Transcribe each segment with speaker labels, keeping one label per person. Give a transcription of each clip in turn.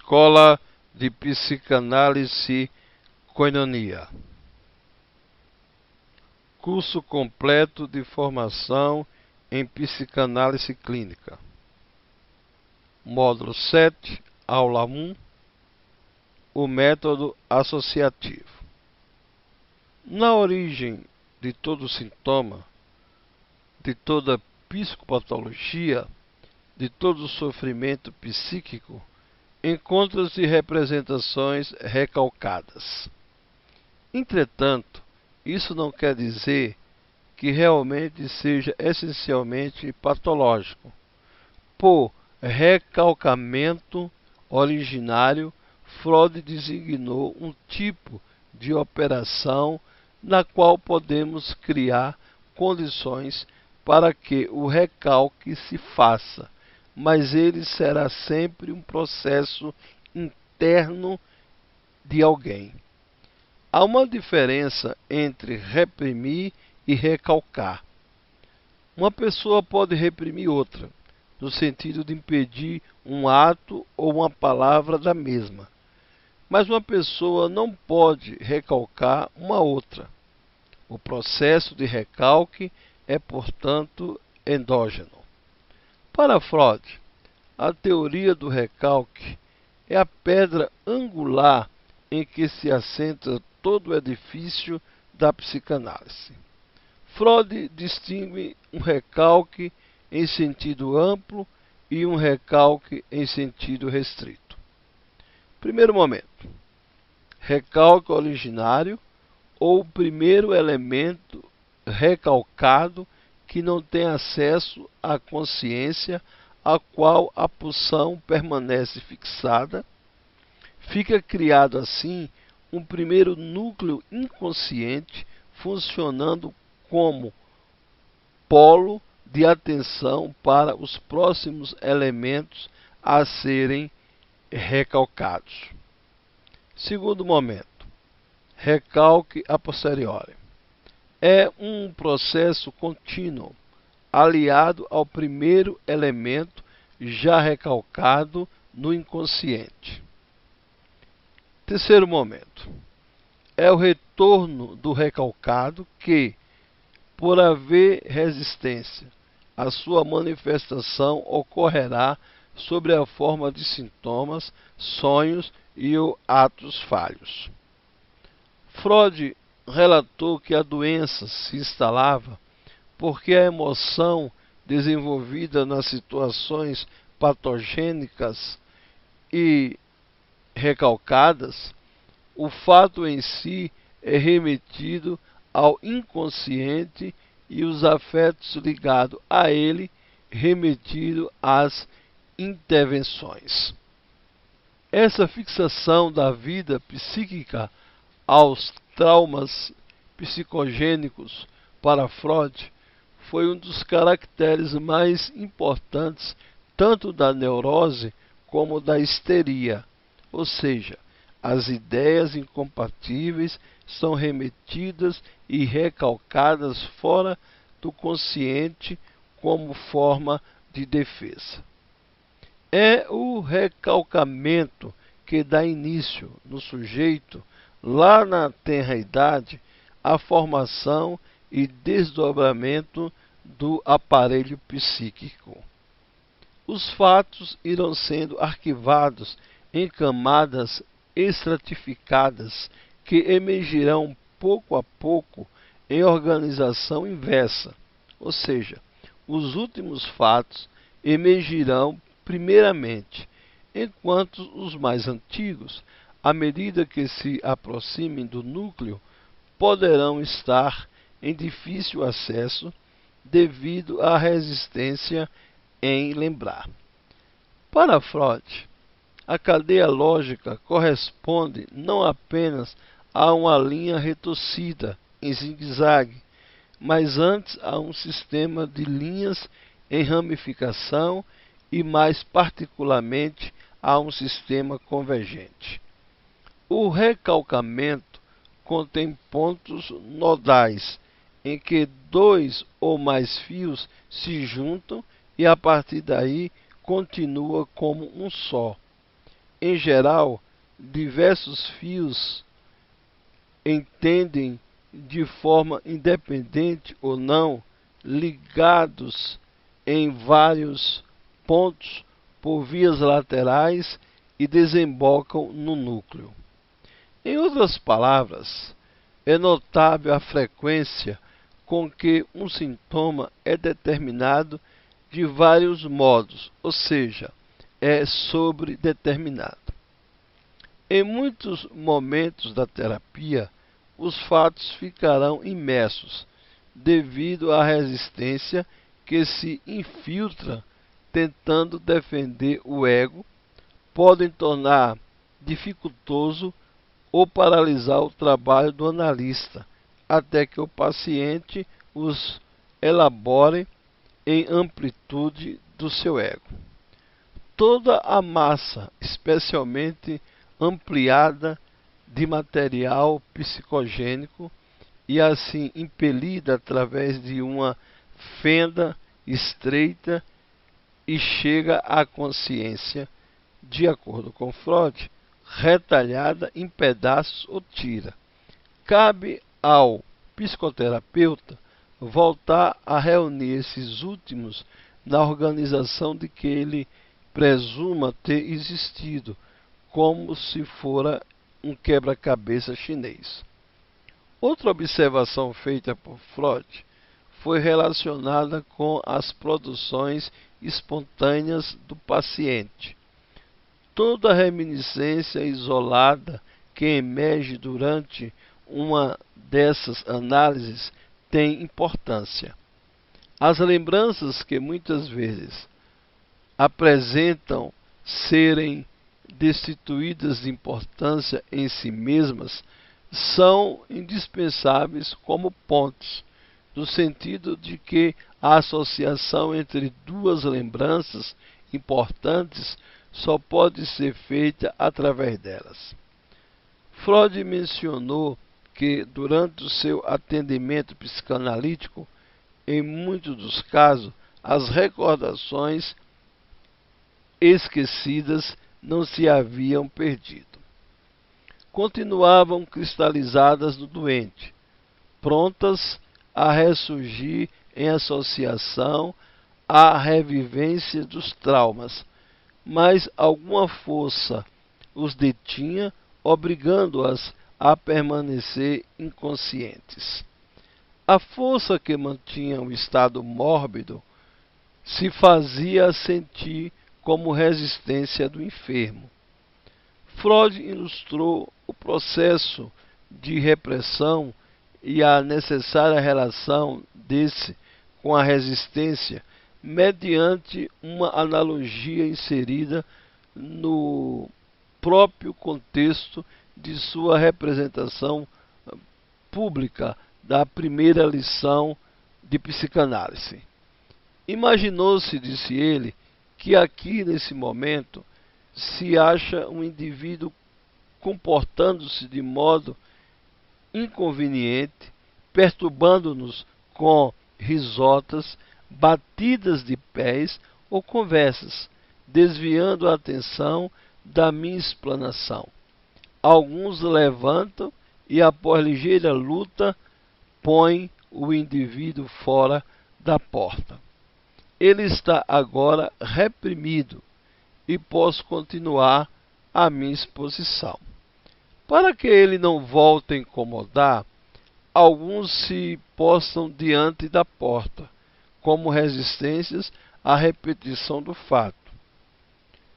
Speaker 1: Escola de Psicanálise Koinonia. Curso completo de formação em psicanálise clínica. Módulo 7, aula 1. O método associativo. Na origem de todo sintoma, de toda psicopatologia, de todo sofrimento psíquico, encontram-se representações recalcadas. Entretanto, isso não quer dizer que realmente seja essencialmente patológico. Por recalcamento originário, Freud designou um tipo de operação na qual podemos criar condições para que o recalque se faça, mas ele será sempre um processo interno de alguém. Há uma diferença entre reprimir e recalcar. Uma pessoa pode reprimir outra, no sentido de impedir um ato ou uma palavra da mesma. Mas uma pessoa não pode recalcar uma outra. O processo de recalque é, portanto, endógeno. Para Freud, a teoria do recalque é a pedra angular em que se assenta todo o edifício da psicanálise. Freud distingue um recalque em sentido amplo e um recalque em sentido restrito. Primeiro momento, recalque originário ou primeiro elemento recalcado que não tem acesso à consciência, a qual a pulsão permanece fixada. Fica criado assim um primeiro núcleo inconsciente funcionando como polo de atenção para os próximos elementos a serem recalcados. Segundo momento, recalque a posteriori. É um processo contínuo, aliado ao primeiro elemento já recalcado no inconsciente. Terceiro momento, é o retorno do recalcado que, por haver resistência, a sua manifestação ocorrerá sob a forma de sintomas, sonhos e atos falhos. Freud relatou que a doença se instalava porque a emoção desenvolvida nas situações patogênicas e recalcadas, o fato em si é remetido ao inconsciente e os afetos ligados a ele remetido às intervenções. Essa fixação da vida psíquica aos traumas psicogênicos para Freud foi um dos caracteres mais importantes tanto da neurose como da histeria, ou seja, as ideias incompatíveis são remetidas e recalcadas fora do consciente como forma de defesa. É o recalcamento que dá início no sujeito, lá na tenra idade, à formação e desdobramento do aparelho psíquico. Os fatos irão sendo arquivados em camadas estratificadas que emergirão pouco a pouco em organização inversa, ou seja, os últimos fatos emergirão primeiramente, enquanto os mais antigos, à medida que se aproximem do núcleo, poderão estar em difícil acesso devido à resistência em lembrar. Para Freud, a cadeia lógica corresponde não apenas a uma linha retorcida em zigue-zague, mas antes a um sistema de linhas em ramificação e mais particularmente a um sistema convergente. O recalcamento contém pontos nodais em que dois ou mais fios se juntam e a partir daí continua como um só. Em geral, diversos fios entendem de forma independente ou não, ligados em vários pontos por vias laterais e desembocam no núcleo. Em outras palavras, é notável a frequência com que um sintoma é determinado de vários modos, ou seja, é sobredeterminado. Em muitos momentos da terapia, os fatos ficarão imersos, devido à resistência que se infiltra tentando defender o ego, podem tornar dificultoso ou paralisar o trabalho do analista, até que o paciente os elabore em amplitude do seu ego. Toda a massa, especialmente ampliada, de material psicogênico e assim impelida através de uma fenda estreita e chega à consciência, de acordo com Freud, retalhada em pedaços ou tira. Cabe ao psicoterapeuta voltar a reunir esses últimos na organização de que ele presuma ter existido, como se fora um quebra-cabeça chinês. Outra observação feita por Freud foi relacionada com as produções espontâneas do paciente. Toda reminiscência isolada que emerge durante uma dessas análises tem importância. As lembranças que muitas vezes apresentam serem destituídas de importância em si mesmas são indispensáveis como pontes, no sentido de que a associação entre duas lembranças importantes só pode ser feita através delas. Freud mencionou que, durante o seu atendimento psicanalítico, em muitos dos casos, as recordações esquecidas não se haviam perdido. Continuavam cristalizadas no doente, prontas a ressurgir em associação à revivência dos traumas, mas alguma força os detinha, obrigando-as a permanecer inconscientes. A força que mantinha o estado mórbido se fazia sentir como resistência do enfermo. Freud ilustrou o processo de repressão e a necessária relação desse com a resistência mediante uma analogia inserida no próprio contexto de sua representação pública da primeira lição de psicanálise. Imaginou-se, disse ele, que aqui nesse momento se acha um indivíduo comportando-se de modo inconveniente, perturbando-nos com risotas, batidas de pés ou conversas, desviando a atenção da minha explanação. Alguns levantam e, após ligeira luta, põem o indivíduo fora da porta. Ele está agora reprimido e posso continuar a minha exposição. Para que ele não volte a incomodar, alguns se postam diante da porta, como resistências à repetição do fato.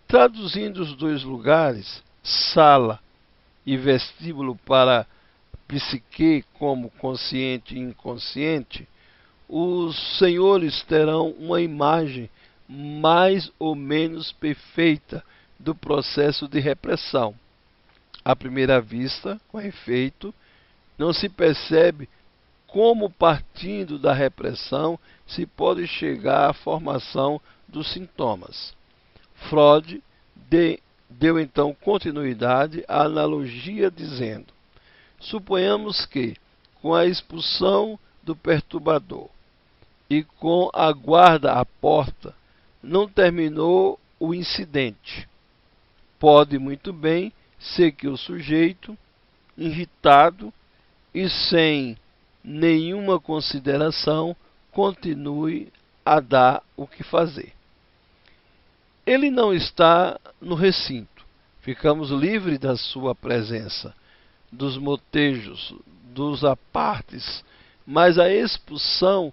Speaker 1: Traduzindo os dois lugares, sala e vestíbulo para psique como consciente e inconsciente, os senhores terão uma imagem mais ou menos perfeita do processo de repressão. À primeira vista, com efeito, não se percebe como, partindo da repressão, se pode chegar à formação dos sintomas. Freud deu então continuidade à analogia, dizendo: suponhamos que, com a expulsão do perturbador e com a guarda à porta, não terminou o incidente. Pode muito bem ser que o sujeito, irritado e sem nenhuma consideração, continue a dar o que fazer. Ele não está no recinto. Ficamos livres da sua presença, dos motejos, dos apartes, mas a expulsão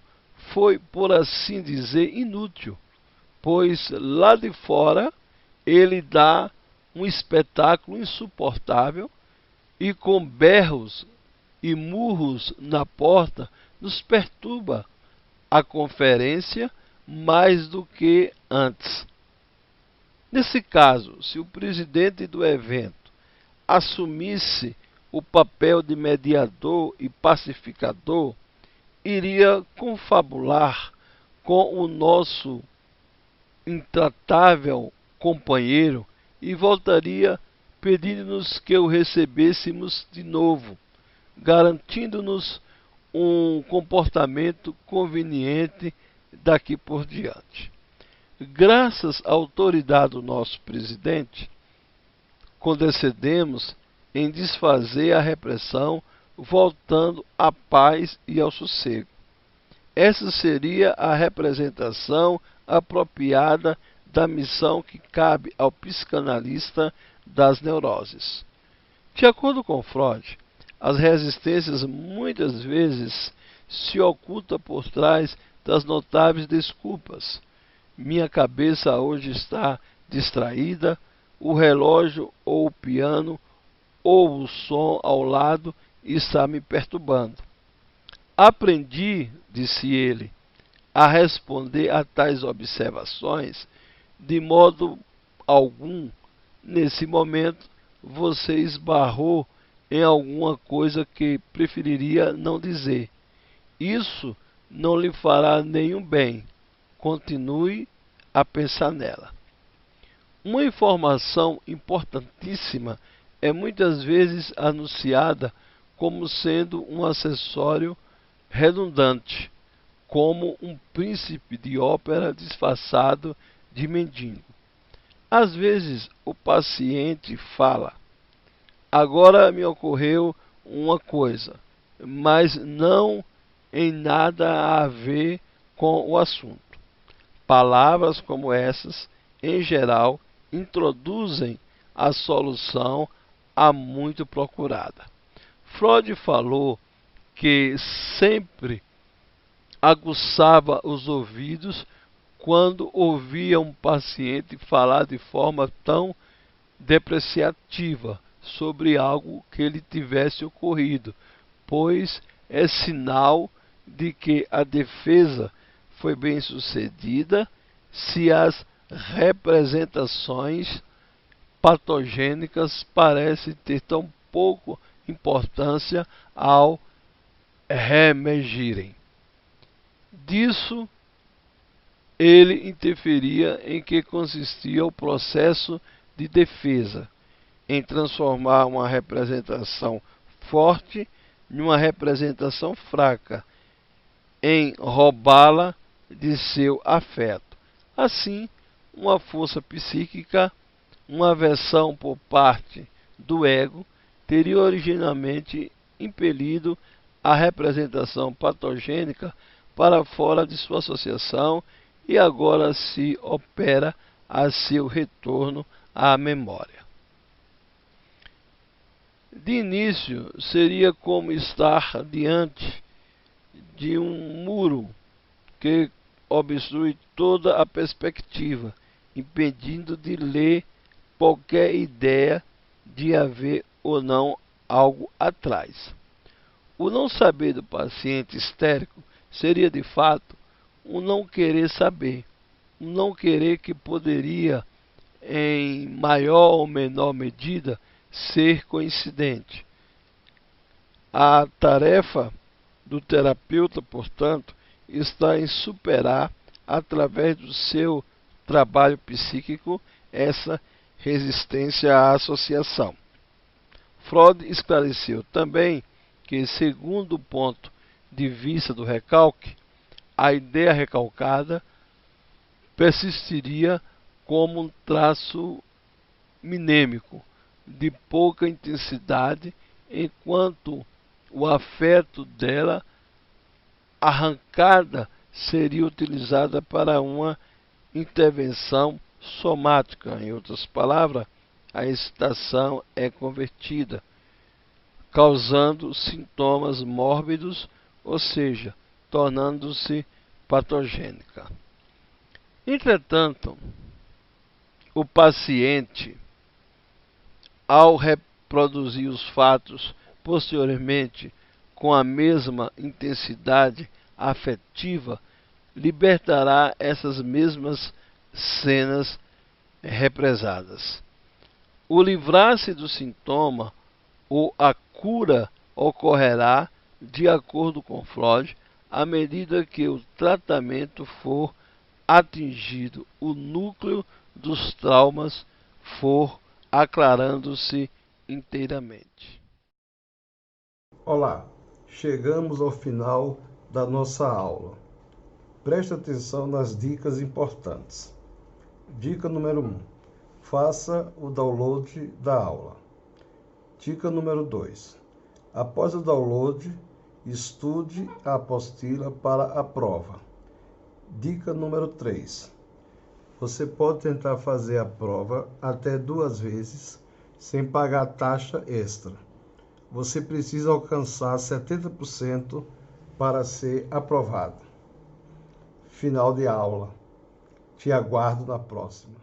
Speaker 1: foi, por assim dizer, inútil, pois lá de fora ele dá um espetáculo insuportável e com berros e murros na porta nos perturba a conferência mais do que antes. Nesse caso, se o presidente do evento assumisse o papel de mediador e pacificador, iria confabular com o nosso intratável companheiro e voltaria pedindo-nos que o recebêssemos de novo, garantindo-nos um comportamento conveniente daqui por diante. Graças à autoridade do nosso presidente, condescendemos em desfazer a repressão, voltando à paz e ao sossego. Essa seria a representação apropriada da missão que cabe ao psicanalista das neuroses. De acordo com Freud, as resistências muitas vezes se ocultam por trás das notáveis desculpas. Minha cabeça hoje está distraída, o relógio ou o piano ou o som ao lado está me perturbando. Aprendi, disse ele, a responder a tais observações de modo algum. Nesse momento, você esbarrou em alguma coisa que preferiria não dizer. Isso não lhe fará nenhum bem. Continue a pensar nela. Uma informação importantíssima é muitas vezes anunciada como sendo um acessório redundante, como um príncipe de ópera disfarçado de mendigo. Às vezes o paciente fala: agora me ocorreu uma coisa, mas não em nada a ver com o assunto. Palavras como essas, em geral, introduzem a solução a muito procurada. Freud falou que sempre aguçava os ouvidos quando ouvia um paciente falar de forma tão depreciativa sobre algo que lhe tivesse ocorrido, pois é sinal de que a defesa foi bem sucedida se as representações patogênicas parecem ter tão pouco importância ao reemergirem. Disso ele interferia em que consistia o processo de defesa, em transformar uma representação forte em uma representação fraca, em roubá-la de seu afeto. Assim, uma força psíquica, uma aversão por parte do ego, teria originalmente impelido a representação patogênica para fora de sua associação e agora se opera a seu retorno à memória. De início, seria como estar diante de um muro que obstrui toda a perspectiva, impedindo de ler qualquer ideia de haver ou não algo atrás. O não saber do paciente histérico seria, de fato, um não querer saber, um não querer que poderia, em maior ou menor medida, ser coincidente. A tarefa do terapeuta, portanto, está em superar, através do seu trabalho psíquico, essa resistência à associação. Freud esclareceu também que, segundo o ponto de vista do recalque, a ideia recalcada persistiria como um traço minêmico, de pouca intensidade, enquanto o afeto dela arrancada seria utilizada para uma intervenção somática. Em outras palavras, a excitação é convertida, causando sintomas mórbidos, ou seja, tornando-se patogênica. Entretanto, o paciente, ao reproduzir os fatos posteriormente com a mesma intensidade afetiva, libertará essas mesmas cenas represadas. O livrar-se do sintoma ou a cura ocorrerá, de acordo com Freud, à medida que o tratamento for atingido, o núcleo dos traumas for aclarando-se inteiramente.
Speaker 2: Olá, chegamos ao final da nossa aula. Preste atenção nas dicas importantes. Dica número 1. Faça o download da aula. Dica número 2. Após o download, estude a apostila para a prova. Dica número 3. Você pode tentar fazer a prova até 2 vezes sem pagar taxa extra. Você precisa alcançar 70% para ser aprovado. Final de aula. Te aguardo na próxima.